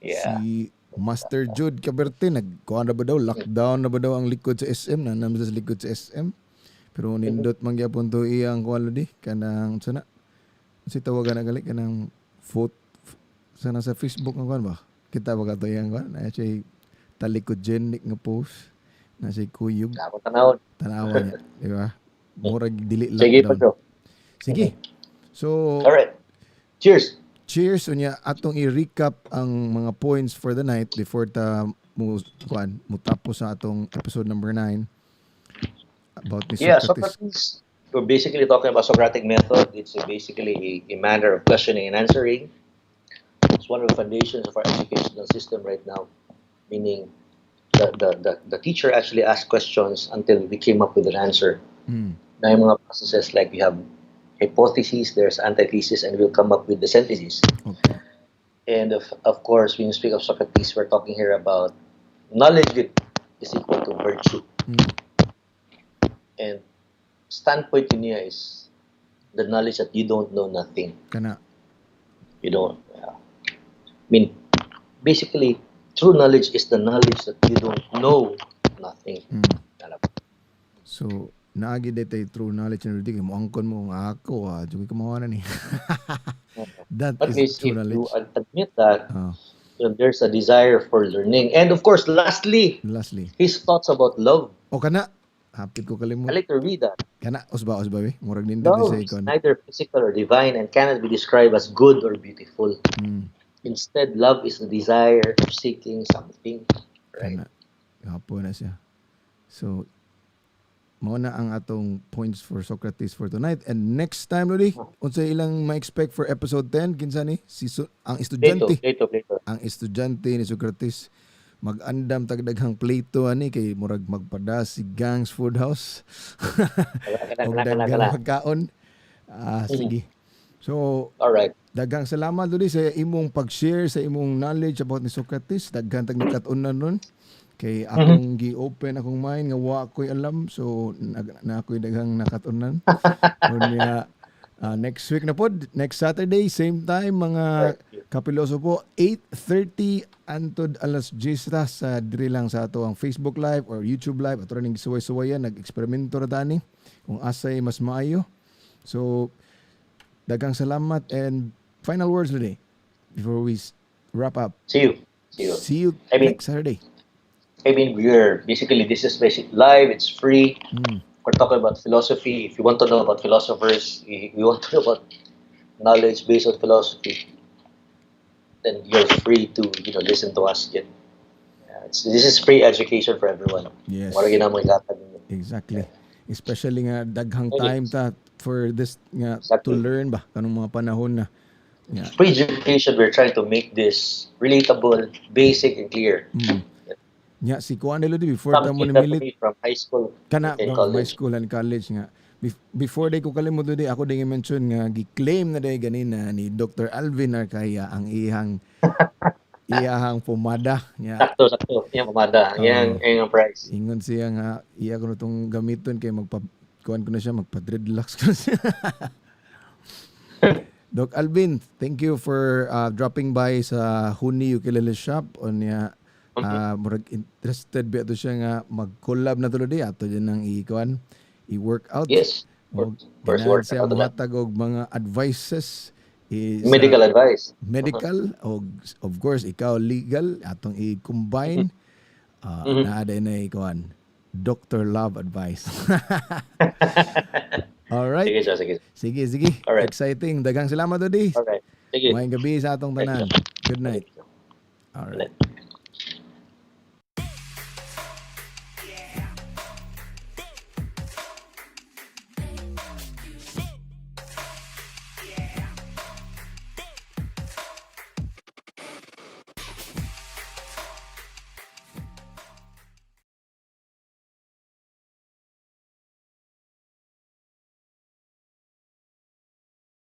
Yeah. Si Master Jude Caberte, nagkuha na ba daw? Lockdown na ba daw ang likod sa SM? Nanam sa likod sa SM. Pero nindot mangyapon to iyang kuwalo di. Kanang, sana, si tawagan na gali, kanang sana sa Facebook ng kuwan ba? Kita ba ka to iyang kuwan? Na siya talikod genik nga post. Na siya kuyog. Ako tanawon. Tanawa niya. Di ba? Murag dili Sige, lockdown. Parcho. Sige. So, Alright. Cheers. cheers unya atong i-recap ang mga points for the night before ta mo tapos sa atong episode number 9 about the Yeah, Socrates. Socrates. We're basically talking about Socratic method. It's basically a manner of questioning and answering. It's one of the foundations of our educational system right now. Meaning, the teacher actually asked questions until we came up with an answer. Na yung mga processes like we have hypotheses, there's antithesis, and we'll come up with the synthesis. Okay. And of course, when you speak of Socrates, we're talking here about knowledge is equal to virtue. And standpoint niya is the knowledge that you don't know nothing. Kana. You don't. I mean, basically, true knowledge is the knowledge that you don't know nothing. So naagi day true knowledge and everything mo angkon mo nga ako jogi ko mawana ni. That But is if true you knowledge. admit that, there's a desire for learning. And of course, lastly, his thoughts about love. O kana hapit ko I kalimot. like to read that. Kana usba we murag nindot Love sa is ikon. neither physical or divine and cannot be described as good or beautiful. Instead, love is the desire of seeking something. Right? Kana. Gapo na siya. So mao na ang atong points for Socrates for tonight. And next time Lodi, unsa ilang ma-expect for episode 10 kinsa ni ang estudyante. Plato. Ang estudyante ni Socrates mag-andam tagdaghang Plato ani kay murag magpada si Gangs Food House. Og daghang magkaon. Sige. So, Alright. daghang salamat Lodi sa imong pag-share sa imong knowledge about ni Socrates. Daghang tag nakatunan nun. Kay akong gi-open akong mind nga wa ko'y alam, so na ako'y daghang nakatunan. Unya next week na pod, next Saturday same time mga Kapiloso po, 8:30 antod alas 10 sa diri lang sa ato ang Facebook Live or YouTube Live. Ato rin suway-suwayan, nag-eksperimento na tani kung asay mas maayo. So, dagang salamat and final words today before we wrap up. See you. See you I mean- next Saturday. We're basically, this is basic live, it's free. Mm. We're talking about philosophy. If you want to know about philosophers, you want to know about knowledge based on philosophy, then you're free to listen to us. This is free education for everyone. Yes. Wala ginamo ilatag. Exactly. Especially nga daghang Okay. time ta for this nga to Exactly. learn ba kanong mga panahon na nga. Free education, we're trying to make this relatable, basic, and clear. Nya si kuan nilo di before ta mo Something that nimilit we from high school kana and from high college. school and college nga before day ko kalimot di ako dingi mention nga gi-claim na day ganina ni Dr. Alvin Arcaya ang iyahang pomada nya Sakto. Yan, mamada. Yan ang price. ingon siya nga iya ko nitong gamiton kay kuan ko na siya magpa-dreadlocks ko na siya. Doc Alvin, thank you for dropping by sa Huni Ukulele Shop on ya murag interested ba to siya nga mag-collab na tulo di ato dyan ang i-workout. Yes. First work. Siya matag og mga advices is Medical advice. medical of course ikaw legal atong i-combine na ada na ikuan Dr. Love advice. All right. Sige, siya, sige. Sige. Alright. Exciting. Daghang salamat Odi. Alright. Sige. Mayang gabi sa atong tanan. Good night. All right.